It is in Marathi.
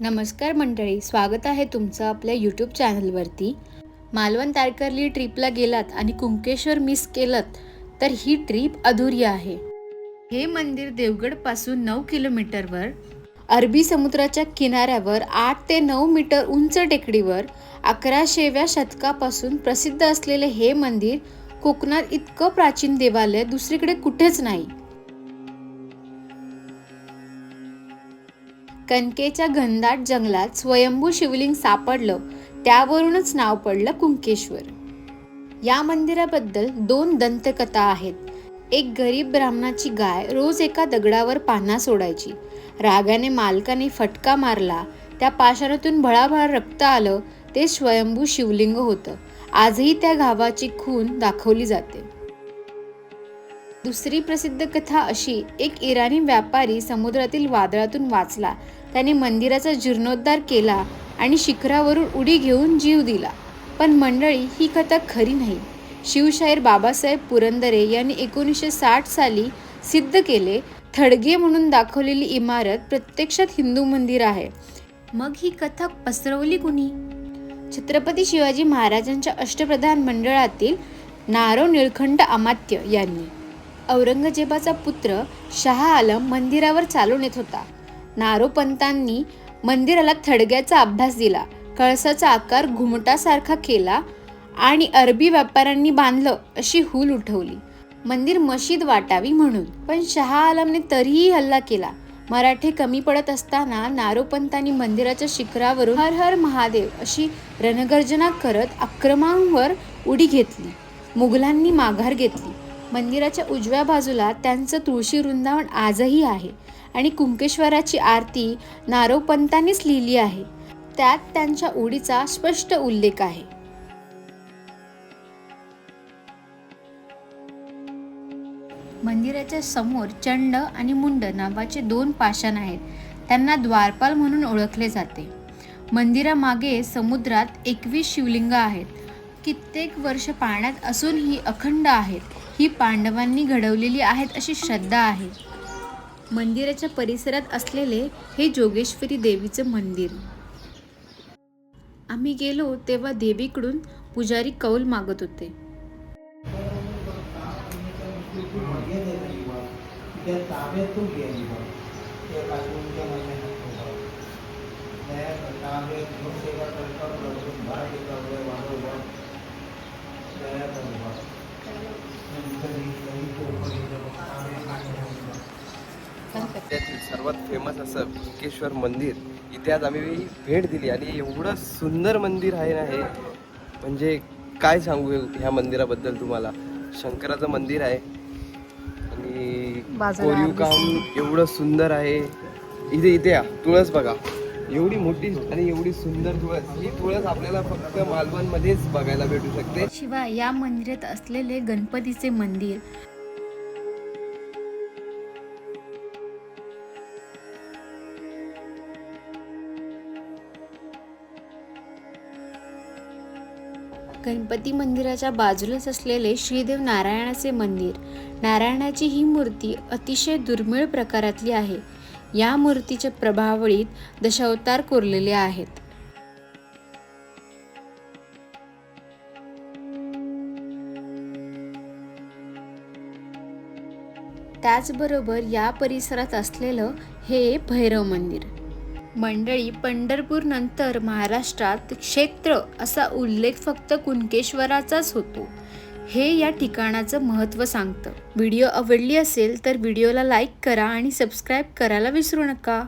नमस्कार मंडळी, स्वागत आहे तुमचं आपल्या यूट्यूब चॅनलवरती. मालवण तारकर्ली ट्रिपला गेलात आणि कुंकेश्वर मिस केलं तर ही ट्रिप अधुरी आहे. हे मंदिर देवगडपासून 9 किलोमीटरवर, अरबी समुद्राच्या किनाऱ्यावर 8 ते 9 मीटर उंच टेकडीवर 1100व्या शतकापासून प्रसिद्ध असलेले हे मंदिर कोकणात इतकं प्राचीन देवालय दुसरीकडे कुठेच नाही. कणकेच्या घनदाट जंगलात स्वयंभू शिवलिंग सापडलं, त्यावरूनच नाव पडलं कुंकेश्वर. या मंदिराबद्दल 2 दंतकथा आहेत. एक गरीब ब्राह्मणाची गाय रोज एका दगडावर पान्हा सोडायची. रागाने मालकाने फटका मारला, त्या पाषाणातून भळाभळ रक्त आलं. ते स्वयंभू शिवलिंग होतं. आजही त्या गावाची खूण दाखवली जाते. दुसरी प्रसिद्ध कथा अशी, एक इराणी व्यापारी समुद्रातील वादळातून वाचला. त्याने मंदिराचा जीर्णोद्धार केला आणि शिखरावरून उडी घेऊन जीव दिला. पण मंडळी, ही कथा खरी नाही. शिवशाहीर बाबासाहेब पुरंदरे यांनी 1960 साली सिद्ध केले. थडगे म्हणून दाखवलेली इमारत प्रत्यक्षात हिंदू मंदिर आहे. मग ही कथा पसरवली कुणी? छत्रपती शिवाजी महाराजांच्या अष्टप्रधान मंडळातील नारो निळकंठ अमात्य यांनी. औरंगजेबाचा पुत्र शाह आलम मंदिरावर चालून येत होता. नारोपंतांनी मंदिराला थडग्याचा अभ्यास दिला, कळसाचा आकार घुमटासारखा केला आणि अरबी व्यापाऱ्यांनी बांधलं अशी हूल उठवली, मंदिर मशीद वाटावी म्हणून. पण शाह आलमने तरीही हल्ला केला. मराठे कमी पडत असताना नारोपंतांनी मंदिराच्या शिखरावरून हर हर महादेव अशी रणगर्जना करत आक्रमणावर उडी घेतली. मुघलांनी माघार घेतली. मंदिराच्या उजव्या बाजूला त्यांचं तुळशी वृंदावन आजही आहे आणि कुंकेश्वराची आरती नारोपंतांनीच लिहिली आहे. त्यात त्यांच्या उडीचा स्पष्ट उल्लेख आहे. मंदिराच्या समोर चंड आणि मुंड नावाचे 2 पाषाण आहेत. त्यांना द्वारपाल म्हणून ओळखले जाते. मंदिरामागे समुद्रात 21 शिवलिंग आहेत. कित्येक वर्ष पाण्यात असूनही अखंड आहेत. ही पांडवांनी घडवलेली आहेत अशी श्रद्धा आहे. मंदिराच्या परिसरात असलेले हे जोगेश्वरी देवीचं मंदिर. आम्ही गेलो तेव्हा देवीकडून पुजारी कौल मागत होते. त्यातील सर्वात फेमस असं कुंकेश्वर मंदिर, इथे आज आम्ही भेट दिली आणि एवढं सुंदर मंदिर आहे ना हे, म्हणजे काय सांगू ह्या मंदिराबद्दल तुम्हाला. शंकराचं मंदिर आहे आणि कोरीव काम एवढं सुंदर आहे. इथे या तुळस बघा, एवढी मोठी आणि एवढी सुंदर तुळस. ही तुळस आपल्याला फक्त मालवणमध्येच बघायला भेटू शकते. शिवाय या मंदिरात असलेले गणपतीचे मंदिर, गणपती मंदिराच्या बाजूलाच असलेले श्रीदेव नारायणाचे मंदिर. नारायणाची ही मूर्ती अतिशय दुर्मिळ प्रकारातली आहे. या मूर्तीच्या प्रभावळीत दशावतार कोरलेले आहेत. त्याचबरोबर या परिसरात असलेलं हे भैरव मंदिर. मंडळी, पंढरपूर नंतर महाराष्ट्रात क्षेत्र असा उल्लेख फक्त कुंकेश्वराचाच होतो. हे या ठिकाणाचं महत्त्व सांगतं. व्हिडिओ आवडली असेल तर व्हिडिओला लाईक करा आणि सबस्क्राईब करायला विसरू नका.